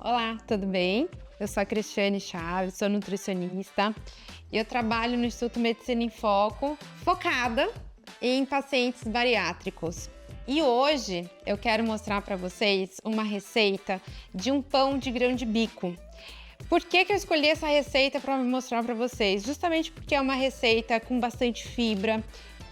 Olá, tudo bem? Eu sou a Cristiane Chaves, sou nutricionista e eu trabalho no Instituto Medicina em Foco, focada em pacientes bariátricos. E hoje eu quero mostrar para vocês uma receita de um pão de grão de bico. Por que eu escolhi essa receita para mostrar para vocês? Justamente porque é uma receita com bastante fibra,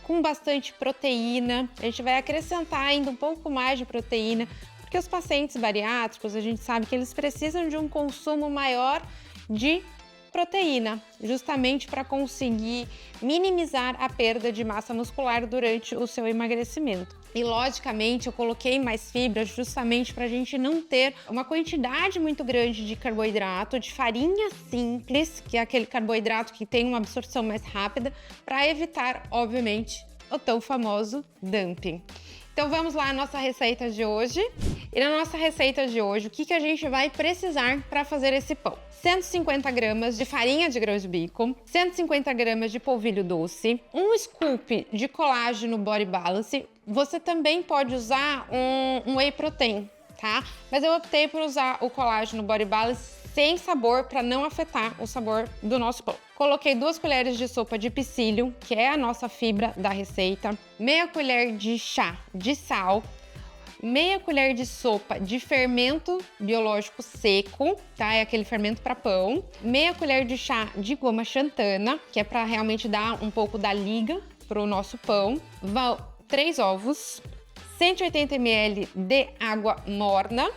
com bastante proteína. A gente vai acrescentar ainda um pouco mais de proteína, porque os pacientes bariátricos, a gente sabe que eles precisam de um consumo maior de proteína, justamente para conseguir minimizar a perda de massa muscular durante o seu emagrecimento. E logicamente eu coloquei mais fibras justamente para a gente não ter uma quantidade muito grande de carboidrato, de farinha simples, que é aquele carboidrato que tem uma absorção mais rápida, para evitar, obviamente, o tão famoso dumping. Então vamos lá à nossa receita de hoje. E na nossa receita de hoje, o que a gente vai precisar para fazer esse pão? 150 gramas de farinha de grão de bico, 150 gramas de polvilho doce, um scoop de colágeno Body Balance. Você também pode usar um whey protein, tá? Mas eu optei por usar o colágeno Body Balance sem sabor para não afetar o sabor do nosso pão. Coloquei 2 colheres de sopa de psyllium, que é a nossa fibra da receita, meia colher de chá de sal, meia colher de sopa de fermento biológico seco, tá? É aquele fermento para pão. Meia colher de chá de goma xantana, que é para realmente dar um pouco da liga pro nosso pão. 3 ovos, 180 ml de água morna,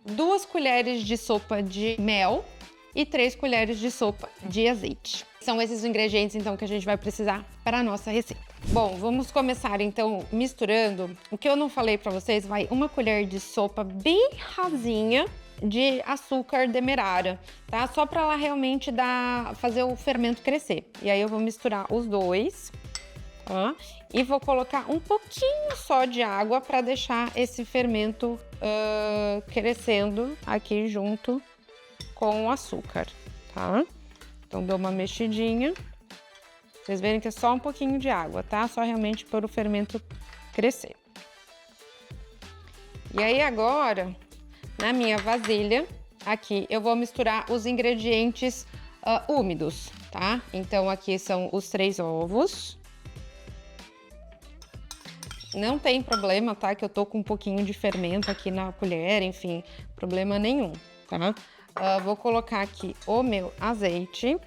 2 colheres de sopa de mel e 3 colheres de sopa de azeite. São esses os ingredientes, então, que a gente vai precisar para a nossa receita. Bom, vamos começar, então, misturando. O que eu não falei para vocês, vai 1 colher de sopa bem rasinha de açúcar demerara, tá? Só para ela realmente fazer o fermento crescer. E aí eu vou misturar os dois, tá? E vou colocar um pouquinho só de água para deixar esse fermento crescendo aqui junto com o açúcar, tá? Então dou uma mexidinha. Vocês verem que é só um pouquinho de água, tá? Só realmente para o fermento crescer. E aí agora, na minha vasilha, aqui eu vou misturar os ingredientes úmidos, tá? Então aqui são os 3 ovos. Não tem problema, tá? Que eu tô com um pouquinho de fermento aqui na colher, enfim, problema nenhum, tá? Vou colocar aqui o meu azeite.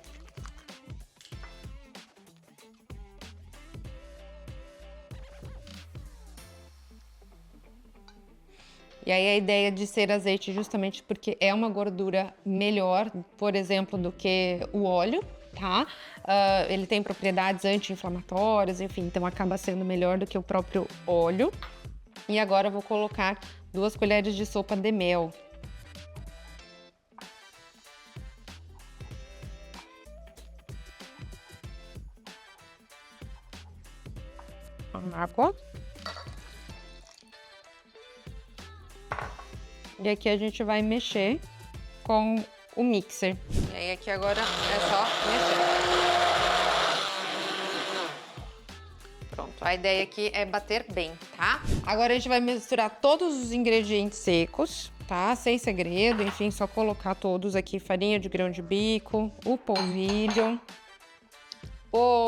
E aí a ideia de ser azeite justamente porque é uma gordura melhor, por exemplo, do que o óleo, tá? Ele tem propriedades anti-inflamatórias, enfim, então acaba sendo melhor do que o próprio óleo. E agora eu vou colocar 2 colheres de sopa de mel. Água. E aqui a gente vai mexer com o mixer. E aí aqui agora é só mexer. Pronto, a ideia aqui é bater bem, tá? Agora a gente vai misturar todos os ingredientes secos, tá? Sem segredo, enfim, só colocar todos aqui, farinha de grão de bico, o polvilho,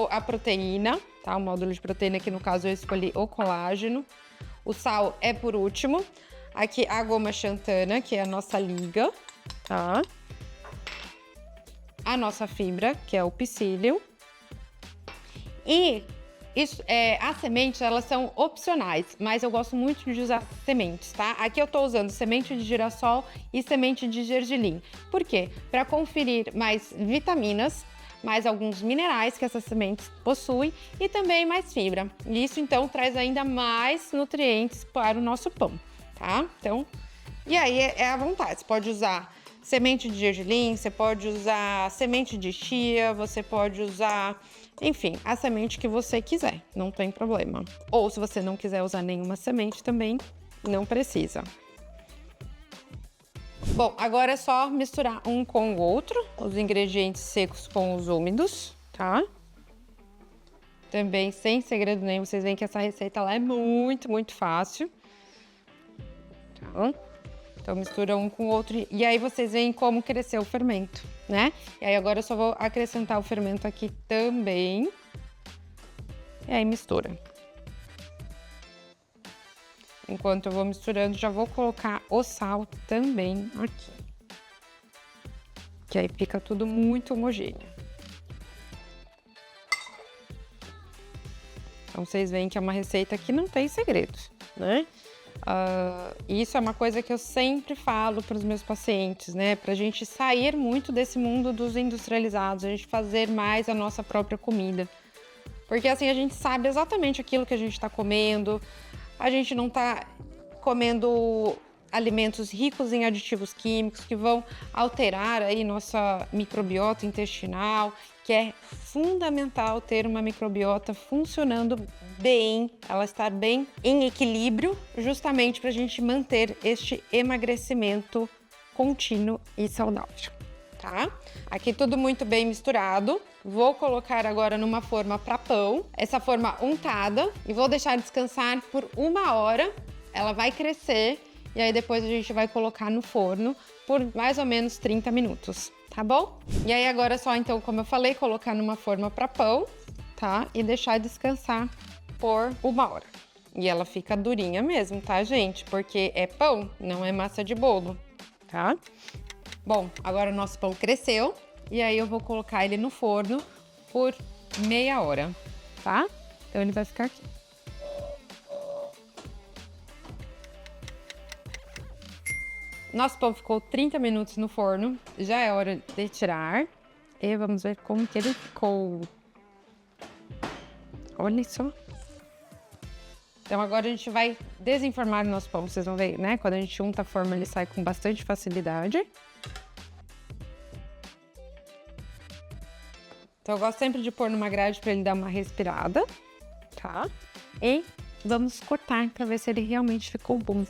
a proteína, tá? O módulo de proteína, que no caso eu escolhi o colágeno. O sal é por último. Aqui a goma xantana, que é a nossa liga, tá? A nossa fibra, que é o psyllium. E as sementes, elas são opcionais, mas eu gosto muito de usar sementes, tá? Aqui eu tô usando semente de girassol e semente de gergelim. Por quê? Para conferir mais vitaminas, mais alguns minerais que essas sementes possuem e também mais fibra. E isso, então, traz ainda mais nutrientes para o nosso pão, tá? Então, e aí é à vontade. Você pode usar semente de gergelim, você pode usar semente de chia, você pode usar, enfim, a semente que você quiser, não tem problema. Ou se você não quiser usar nenhuma semente também, não precisa. Bom, agora é só misturar um com o outro, os ingredientes secos com os úmidos, tá? Também sem segredo nenhum, vocês veem que essa receita lá é muito, muito fácil. Tá? Então mistura um com o outro e aí vocês veem como cresceu o fermento, né? E aí agora eu só vou acrescentar o fermento aqui também. E aí mistura. Enquanto eu vou misturando, já vou colocar o sal também aqui. Que aí fica tudo muito homogêneo. Então vocês veem que é uma receita que não tem segredos, né? Isso é uma coisa que eu sempre falo para os meus pacientes, né? Para a gente sair muito desse mundo dos industrializados, a gente fazer mais a nossa própria comida. Porque assim a gente sabe exatamente aquilo que a gente está comendo, a gente não está comendo alimentos ricos em aditivos químicos que vão alterar aí nossa microbiota intestinal, que é fundamental ter uma microbiota funcionando bem, ela estar bem em equilíbrio, justamente para a gente manter este emagrecimento contínuo e saudável, tá? Aqui tudo muito bem misturado. Vou colocar agora numa forma para pão, essa forma untada, e vou deixar descansar por 1 hora. Ela vai crescer e aí depois a gente vai colocar no forno por mais ou menos 30 minutos, tá bom? E aí agora é só, então, como eu falei, colocar numa forma para pão, tá? E deixar descansar por 1 hora. E ela fica durinha mesmo, tá, gente? Porque é pão, não é massa de bolo, tá? Bom, agora o nosso pão cresceu e aí eu vou colocar ele no forno por meia hora, tá? Então ele vai ficar aqui. Nosso pão ficou 30 minutos no forno, já é hora de tirar. E vamos ver como que ele ficou. Olha só. Então agora a gente vai desenformar o nosso pão, vocês vão ver, né? Quando a gente unta a forma, ele sai com bastante facilidade. Então eu gosto sempre de pôr numa grade para ele dar uma respirada, tá? E vamos cortar para ver se ele realmente ficou bom.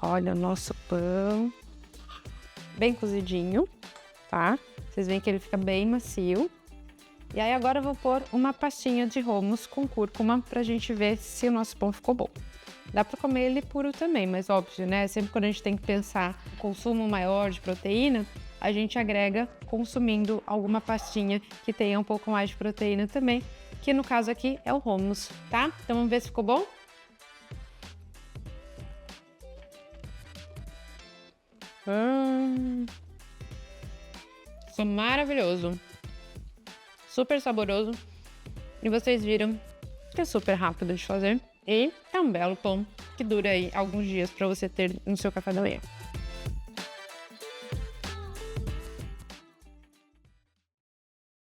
Olha o nosso pão, bem cozidinho, tá? Vocês veem que ele fica bem macio. E aí agora eu vou pôr uma pastinha de hummus com cúrcuma pra gente ver se o nosso pão ficou bom. Dá pra comer ele puro também, mas óbvio, né? Sempre quando a gente tem que pensar no consumo maior de proteína, a gente agrega consumindo alguma pastinha que tenha um pouco mais de proteína também, que no caso aqui é o hummus, tá? Então vamos ver se ficou bom? Ficou maravilhoso, super saboroso e vocês viram que é super rápido de fazer e é um belo pão que dura aí alguns dias para você ter no seu café da manhã.